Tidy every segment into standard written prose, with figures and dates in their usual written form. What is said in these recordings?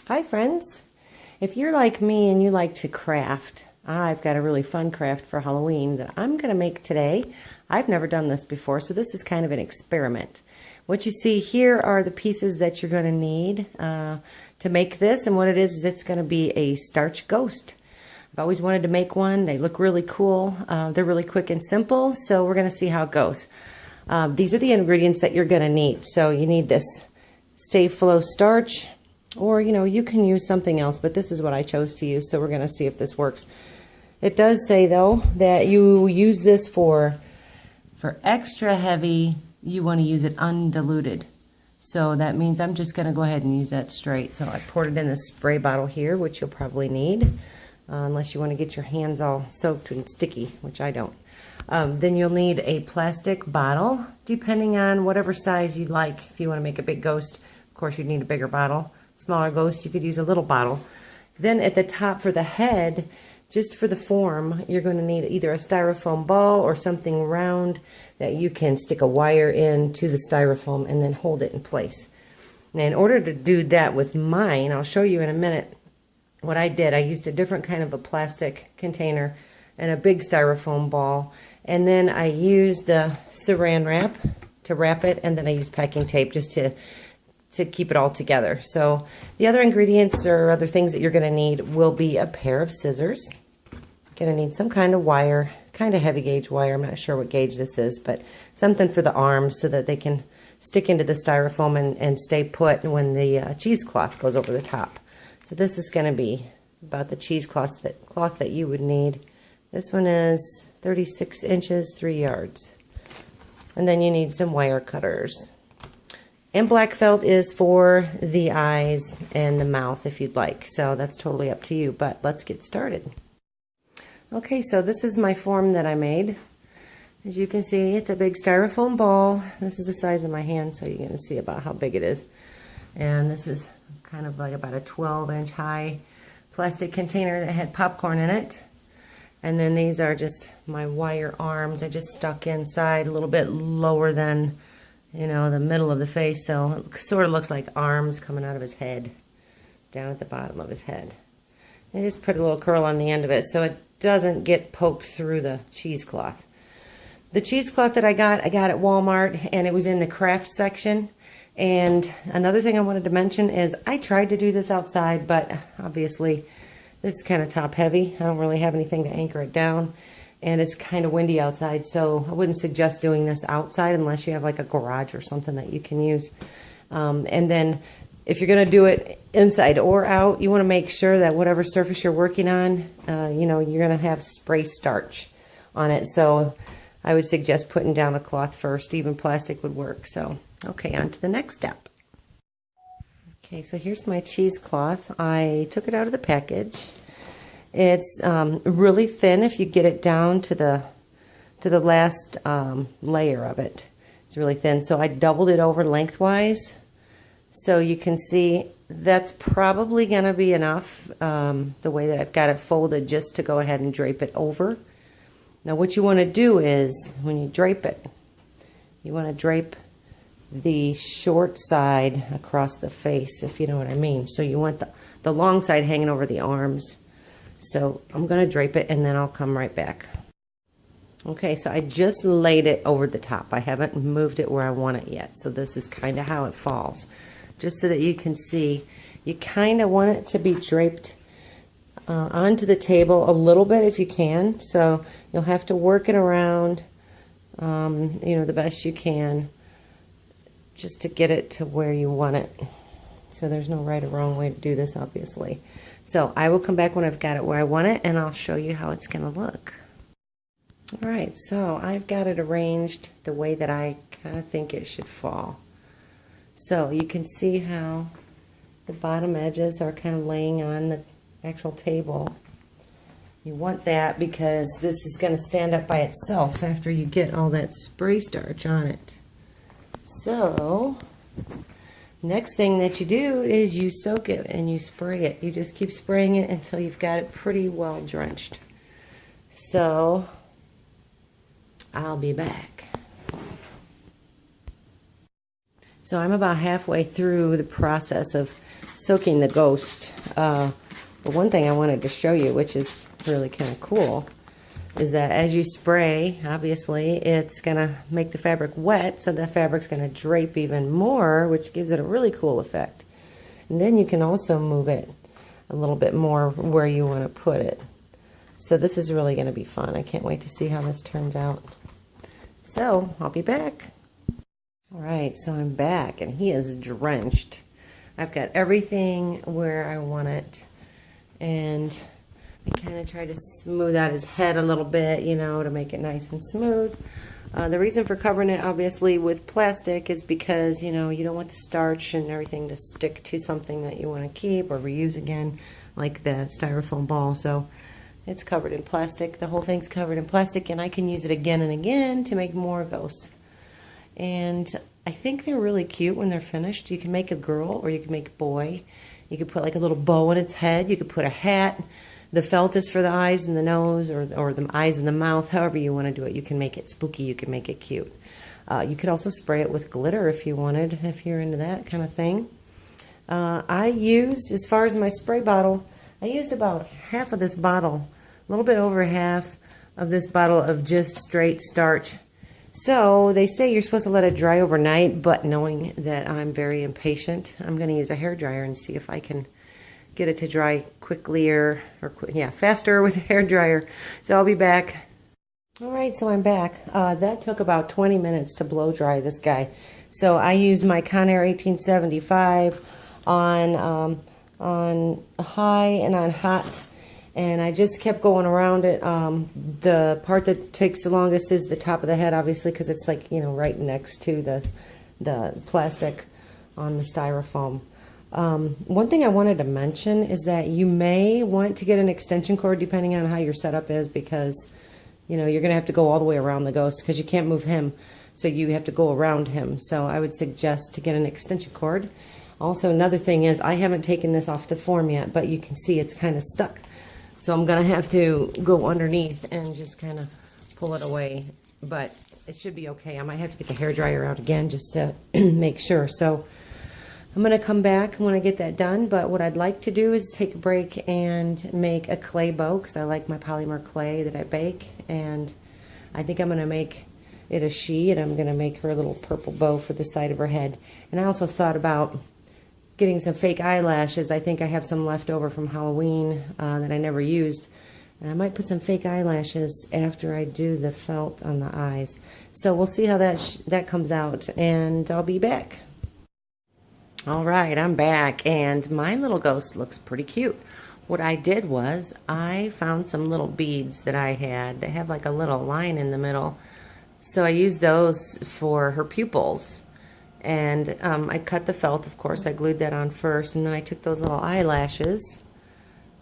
Hi friends! If you're like me and you like to craft, I've got a really fun craft for Halloween that I'm going to make today. I've never done this before, so this is kind of an experiment. What you see here are the pieces that you're going to need to make this, and what it is it's going to be a starch ghost. I've always wanted to make one. They look really cool. They're really quick and simple, so we're going to see how it goes. These are the ingredients that you're going to need. So you need this Stay Flow starch, or you can use something else, but this is what I chose to use, so we're going to see if this works. It does say though that you use this for extra heavy, you want to use it undiluted. So that means I'm just going to go ahead and use that straight. So I poured it in this spray bottle here, which you'll probably need, unless you want to get your hands all soaked and sticky, which I don't. Then you'll need a plastic bottle, depending on whatever size you like. If you want to make a big ghost, of course you'd need a bigger bottle. Smaller ghost, you could use a little bottle. Then at the top for the head, just for the form, you're going to need either a styrofoam ball or something round that you can stick a wire into the styrofoam and then hold it in place. Now in order to do that with mine, I'll show you in a minute what I did. I used a different kind of a plastic container and a big styrofoam ball, and then I used the saran wrap to wrap it, and then I used packing tape just to keep it all together. So the other ingredients or other things that you're going to need will be a pair of scissors. You're going to need some kind of wire, kind of heavy gauge wire. I'm not sure what gauge this is, but something for the arms so that they can stick into the styrofoam and stay put when the cheesecloth goes over the top. So this is going to be about the cheesecloth that you would need. This one is 36 inches, 3 yards. And then you need some wire cutters. And black felt is for the eyes and the mouth if you'd like. So that's totally up to you, but let's get started. Okay, so this is my form that I made. As you can see, it's a big styrofoam ball. This is the size of my hand, so you're going to see about how big it is. And this is kind of like about a 12-inch high plastic container that had popcorn in it. And then these are just my wire arms. I just stuck inside a little bit lower than the middle of the face, so it sort of looks like arms coming out of his head, down at the bottom of his head. I just put a little curl on the end of it so it doesn't get poked through the cheesecloth. The cheesecloth that I got at Walmart, and it was in the craft section. And another thing I wanted to mention is I tried to do this outside, but obviously this is kind of top heavy. I don't really have anything to anchor it down. And it's kind of windy outside, so I wouldn't suggest doing this outside unless you have like a garage or something that you can use. And then if you're going to do it inside or out, you want to make sure that whatever surface you're working on, you're going to have spray starch on it. So I would suggest putting down a cloth first. Even plastic would work. So, okay, on to the next step. Okay, so here's my cheesecloth. I took it out of the package. It's really thin if you get it down to the last layer of it. It's really thin, so I doubled it over lengthwise. So you can see that's probably going to be enough the way that I've got it folded, just to go ahead and drape it over. Now what you want to do is, when you drape it, you want to drape the short side across the face, if you know what I mean. So you want the long side hanging over the arms. So I'm going to drape it and then I'll come right back. Okay, so I just laid it over the top. I haven't moved it where I want it yet. So this is kind of how it falls. Just so that you can see, you kind of want it to be draped onto the table a little bit if you can. So you'll have to work it around, the best you can, just to get it to where you want it. So there's no right or wrong way to do this, obviously. So I will come back when I've got it where I want it, and I'll show you how it's going to look. All right, so I've got it arranged the way that I kind of think it should fall. So you can see how the bottom edges are kind of laying on the actual table. You want that because this is going to stand up by itself after you get all that spray starch on it. So next thing that you do is you soak it and you spray it. You just keep spraying it until you've got it pretty well drenched. So I'll be back. So I'm about halfway through the process of soaking the ghost. But one thing I wanted to show you, which is really kind of cool, is that as you spray, obviously, it's going to make the fabric wet, so the fabric's going to drape even more, which gives it a really cool effect. And then you can also move it a little bit more where you want to put it. So this is really going to be fun. I can't wait to see how this turns out. So, I'll be back. Alright, so I'm back, and he is drenched. I've got everything where I want it, and I kind of try to smooth out his head a little bit, you know, to make it nice and smooth. The reason for covering it, obviously, with plastic is because, you know, you don't want the starch and everything to stick to something that you want to keep or reuse again, like the styrofoam ball. So it's covered in plastic. The whole thing's covered in plastic, and I can use it again and again to make more ghosts. And I think they're really cute when they're finished. You can make a girl or you can make a boy. You could put like a little bow on its head. You could put a hat. The felt is for the eyes and the nose, or the eyes and the mouth, however you want to do it. You can make it spooky, you can make it cute. You could also spray it with glitter if you wanted, if you're into that kind of thing. I used, as far as my spray bottle, I used about half of this bottle, a little bit over half of this bottle of just straight starch. So they say you're supposed to let it dry overnight, but knowing that I'm very impatient, I'm going to use a hairdryer and see if I can get it to dry faster with a hairdryer. So I'll be back. Alright, so I'm back. That took about 20 minutes to blow dry this guy. So I used my Conair 1875 on high and on hot, and I just kept going around it. The part that takes the longest is the top of the head, obviously, because it's like, you know, right next to the plastic on the styrofoam. One thing I wanted to mention is that you may want to get an extension cord depending on how your setup is, because, you know, you're going to have to go all the way around the ghost because you can't move him, so you have to go around him. So I would suggest to get an extension cord. Also, another thing is I haven't taken this off the form yet, but you can see it's kind of stuck. So I'm going to have to go underneath and just kind of pull it away, but it should be okay. I might have to get the hairdryer out again just to make sure. So I'm going to come back when I get that done, but what I'd like to do is take a break and make a clay bow, because I like my polymer clay that I bake, and I think I'm going to make it a she, and I'm going to make her a little purple bow for the side of her head. And I also thought about getting some fake eyelashes. I think I have some left over from Halloween that I never used, and I might put some fake eyelashes after I do the felt on the eyes. So we'll see how that comes out, and I'll be back. Alright, I'm back, and my little ghost looks pretty cute. What I did was I found some little beads that I had that have like a little line in the middle. So I used those for her pupils. And I cut the felt, of course. I glued that on first, and then I took those little eyelashes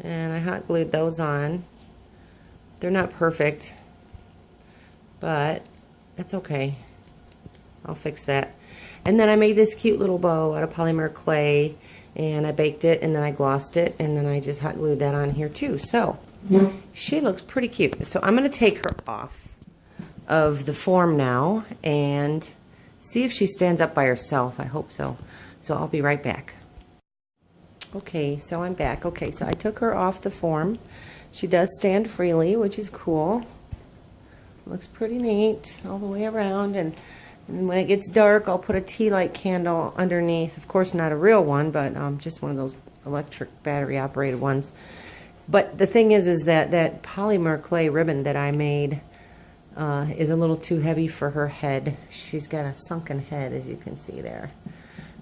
and I hot glued those on. They're not perfect, but that's okay. I'll fix that. And then I made this cute little bow out of polymer clay, and I baked it, and then I glossed it, and then I just hot glued that on here too. So she looks pretty cute. So I'm going to take her off of the form now and see if she stands up by herself. I hope so. So I'll be right back. Okay, so I'm back. Okay, so I took her off the form. She does stand freely, which is cool. Looks pretty neat all the way around, and when it gets dark, I'll put a tea light candle underneath. Of course, not a real one, but just one of those electric battery operated ones. But the thing is that that polymer clay ribbon that I made is a little too heavy for her head. She's got a sunken head, as you can see there.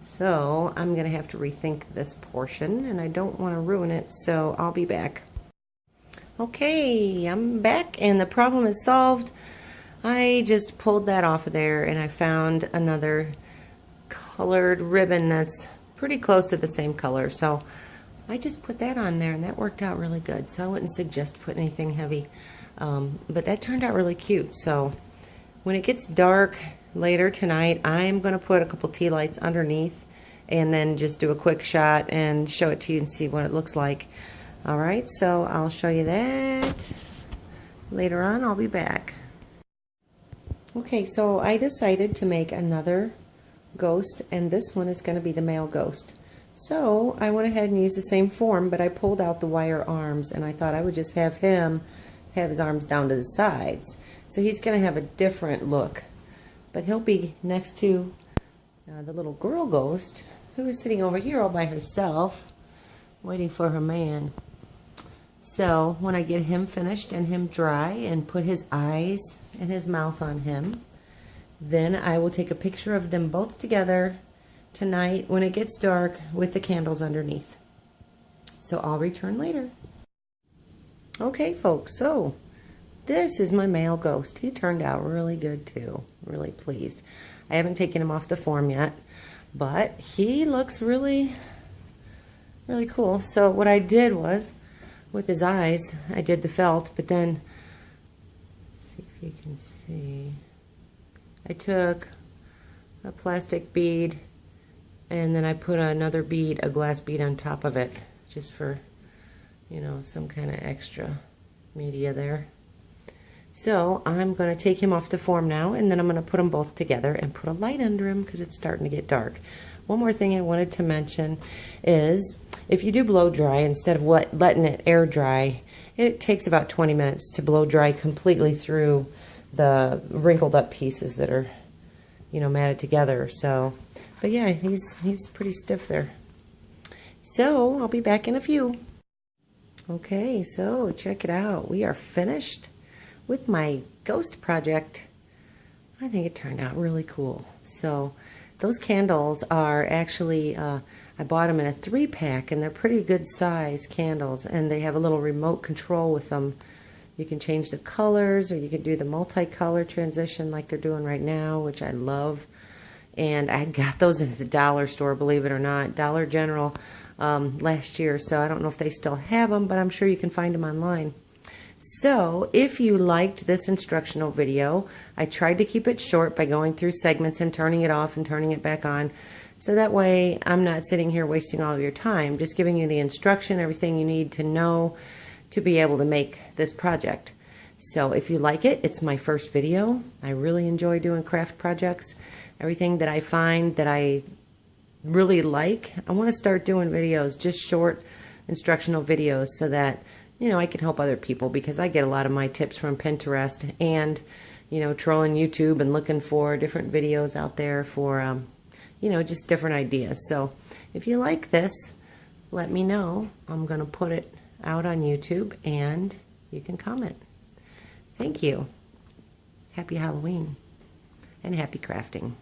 So I'm going to have to rethink this portion, and I don't want to ruin it, so I'll be back. Okay, I'm back, and the problem is solved. I just pulled that off of there, and I found another colored ribbon that's pretty close to the same color. So I just put that on there, and that worked out really good. So I wouldn't suggest putting anything heavy. But that turned out really cute. So when it gets dark later tonight, I'm going to put a couple tea lights underneath and then just do a quick shot and show it to you and see what it looks like. Alright, so I'll show you that later on. I'll be back. Okay, so I decided to make another ghost, and this one is going to be the male ghost. So I went ahead and used the same form, but I pulled out the wire arms, and I thought I would just have him have his arms down to the sides. So he's going to have a different look, but he'll be next to the little girl ghost who is sitting over here all by herself, waiting for her man. So when I get him finished and him dry and put his eyes and his mouth on him, then I will take a picture of them both together tonight when it gets dark with the candles underneath. So I'll return later. Okay, folks, so this is my male ghost. He turned out really good too. Really pleased. I haven't taken him off the form yet, but he looks really, really cool. So what I did was, with his eyes, I did the felt, but then, see if you can see, I took a plastic bead and then I put another bead, a glass bead on top of it, just for, you know, some kind of extra media there. So I'm going to take him off the form now, and then I'm going to put them both together and put a light under him because it's starting to get dark. One more thing I wanted to mention is, if you do blow dry, instead of letting it air dry, it takes about 20 minutes to blow dry completely through the wrinkled up pieces that are, you know, matted together. So, but yeah, he's pretty stiff there. So I'll be back in a few. Okay, so check it out. We are finished with my ghost project. I think it turned out really cool. So those candles are actually, I bought them in a 3-pack, and they're pretty good size candles, and they have a little remote control with them. You can change the colors, or you can do the multicolor transition like they're doing right now, which I love. And I got those at the dollar store, believe it or not, Dollar General, last year. So I don't know if they still have them, but I'm sure you can find them online. So if you liked this instructional video, I tried to keep it short by going through segments and turning it off and turning it back on. So that way I'm not sitting here wasting all of your time, just giving you the instruction, everything you need to know to be able to make this project. So if you like it, it's my first video. I really enjoy doing craft projects. Everything that I find that I really like, I want to start doing videos, just short instructional videos, so that, you know, I can help other people, because I get a lot of my tips from Pinterest and, you know, trolling YouTube and looking for different videos out there for, you know, just different ideas. So if you like this, let me know. I'm going to put it out on YouTube and you can comment. Thank you. Happy Halloween and happy crafting.